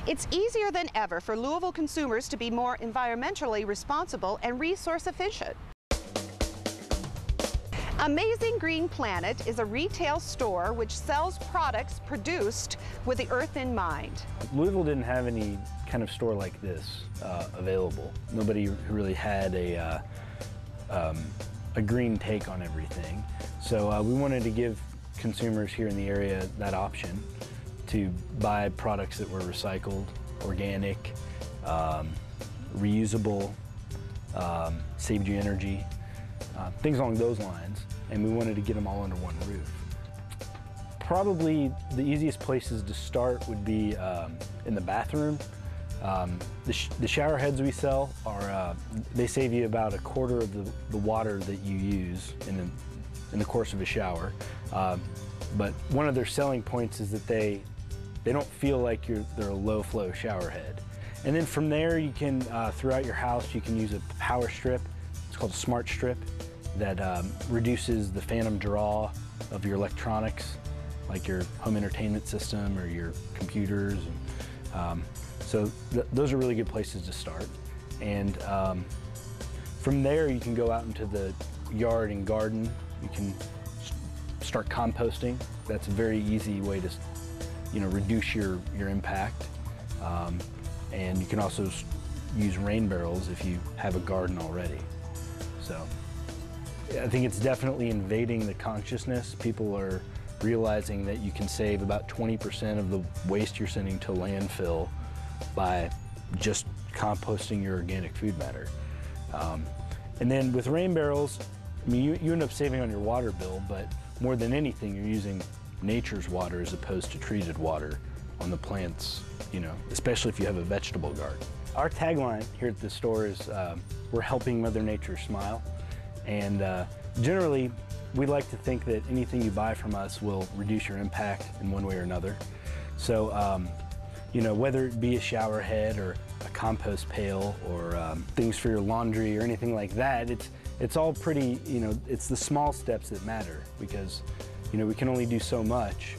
It's easier than ever for Louisville consumers to be more environmentally responsible and resource efficient. Amazing Green Planet is a retail store which sells products produced with the earth in mind. Louisville didn't have any kind of store like this available. Nobody really had a green take on everything. So we wanted to give consumers here in the area that option to buy products that were recycled, organic, reusable, saved you energy, things along those lines. And we wanted to get them all under one roof. Probably the easiest places to start would be in the bathroom. The shower heads we sell are, they save you about 1/4 of the water that you use in the course of a shower. But one of their selling points is that they don't feel like they're a low flow shower head. And then from there you can, throughout your house, you can use a power strip. It's called a smart strip that reduces the phantom draw of your electronics, like your home entertainment system or your computers. So those are really good places to start. And from there you can go out into the yard and garden. You can start composting. That's a very easy way to reduce your impact. And you can also use rain barrels if you have a garden already. So I think it's definitely invading the consciousness. People are realizing that you can save about 20% of the waste you're sending to landfill by just composting your organic food matter. And then with rain barrels, I mean, you end up saving on your water bill, but more than anything, you're using nature's water as opposed to treated water on the plants, especially if you have a vegetable garden. Our tagline here at the store is, we're helping Mother Nature smile. And generally, we like to think that anything you buy from us will reduce your impact in one way or another. So, whether it be a shower head or a compost pail or things for your laundry or anything like that, it's all pretty, it's the small steps that matter because, we can only do so much.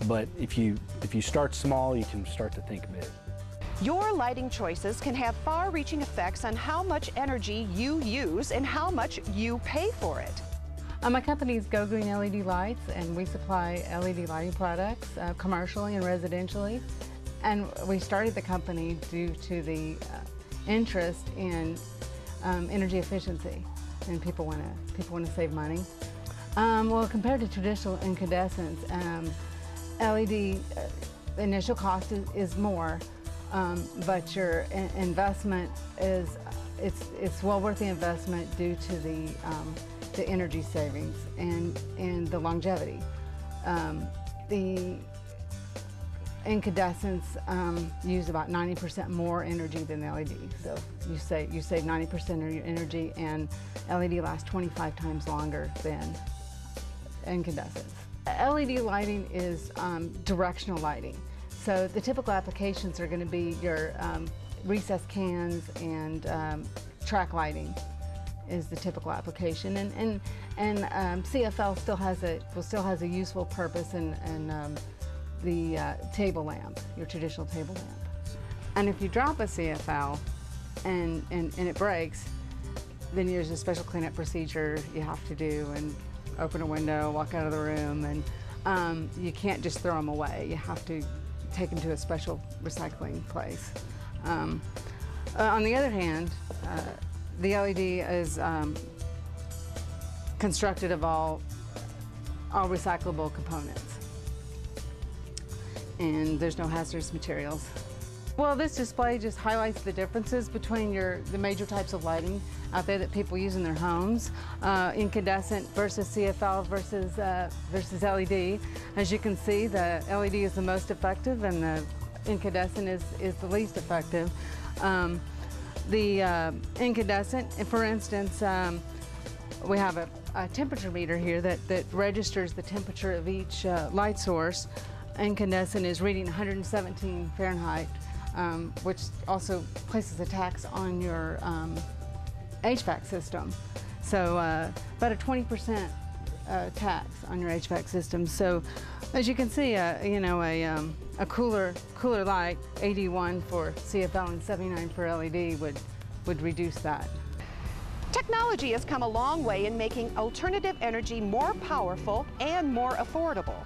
But if you start small, you can start to think big. Your lighting choices can have far-reaching effects on how much energy you use and how much you pay for it. My company is Go Green LED Lights, and we supply LED lighting products commercially and residentially. And we started the company due to the interest in energy efficiency, and people want to save money. Well, compared to traditional incandescents, LED initial cost is more. But your investment it's well worth the investment due to the energy savings and the longevity. The incandescents use about 90% more energy than the LED. So you save 90% of your energy, and LED lasts 25 times longer than incandescents. LED lighting is directional lighting. So the typical applications are going to be your recessed cans and track lighting is the typical application, and CFL still has a useful purpose in the table lamp, your traditional table lamp. And if you drop a CFL and it breaks, then there's a special cleanup procedure you have to do, and open a window, walk out of the room, and you can't just throw them away. You have to take them to a special recycling place. On the other hand, the LED is constructed of all recyclable components, and there's no hazardous materials. Well, this display just highlights the differences between the major types of lighting out there that people use in their homes, incandescent versus CFL versus LED. As you can see, the LED is the most effective and the incandescent is the least effective. The incandescent, for instance, we have a temperature meter here that registers the temperature of each light source. Incandescent is reading 117 Fahrenheit, which also places a tax on your HVAC system. So about a 20% tax on your HVAC system. So as you can see, a cooler light, 81 for CFL and 79 for LED, would reduce that. Technology has come a long way in making alternative energy more powerful and more affordable.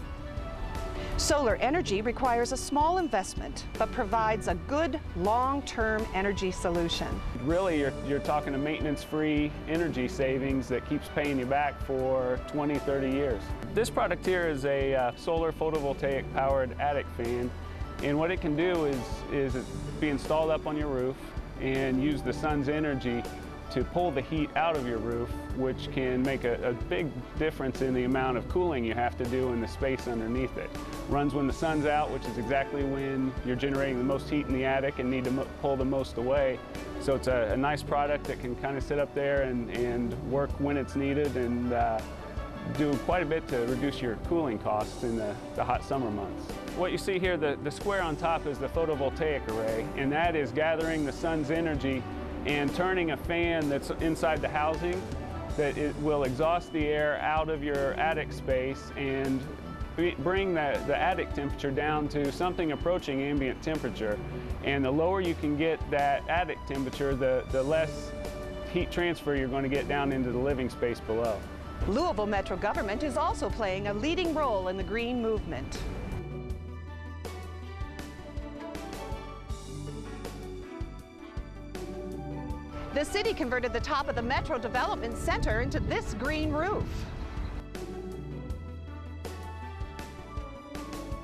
Solar energy requires a small investment, but provides a good long-term energy solution. Really, you're talking a maintenance-free energy savings that keeps paying you back for 20, 30 years. This product here is a solar photovoltaic powered attic fan, and what it can do is be installed up on your roof and use the sun's energy to pull the heat out of your roof, which can make a big difference in the amount of cooling you have to do in the space underneath it. Runs when the sun's out, which is exactly when you're generating the most heat in the attic and need to pull the most away. So it's a nice product that can kind of sit up there and work when it's needed and do quite a bit to reduce your cooling costs in the hot summer months. What you see here, the square on top is the photovoltaic array, and that is gathering the sun's energy and turning a fan that's inside the housing that it will exhaust the air out of your attic space and bring the attic temperature down to something approaching ambient temperature. And the lower you can get that attic temperature, the less heat transfer you're going to get down into the living space below. Louisville Metro government is also playing a leading role in the green movement. The city converted the top of the Metro Development Center into this green roof.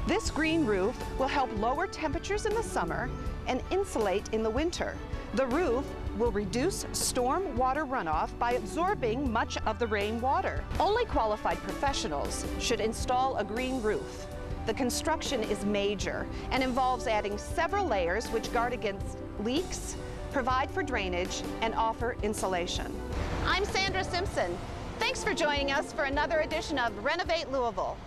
This green roof will help lower temperatures in the summer and insulate in the winter. The roof will reduce storm water runoff by absorbing much of the rainwater. Only qualified professionals should install a green roof. The construction is major and involves adding several layers which guard against leaks, provide for drainage, and offer insulation. I'm Sandra Simpson. Thanks for joining us for another edition of Renovate Louisville.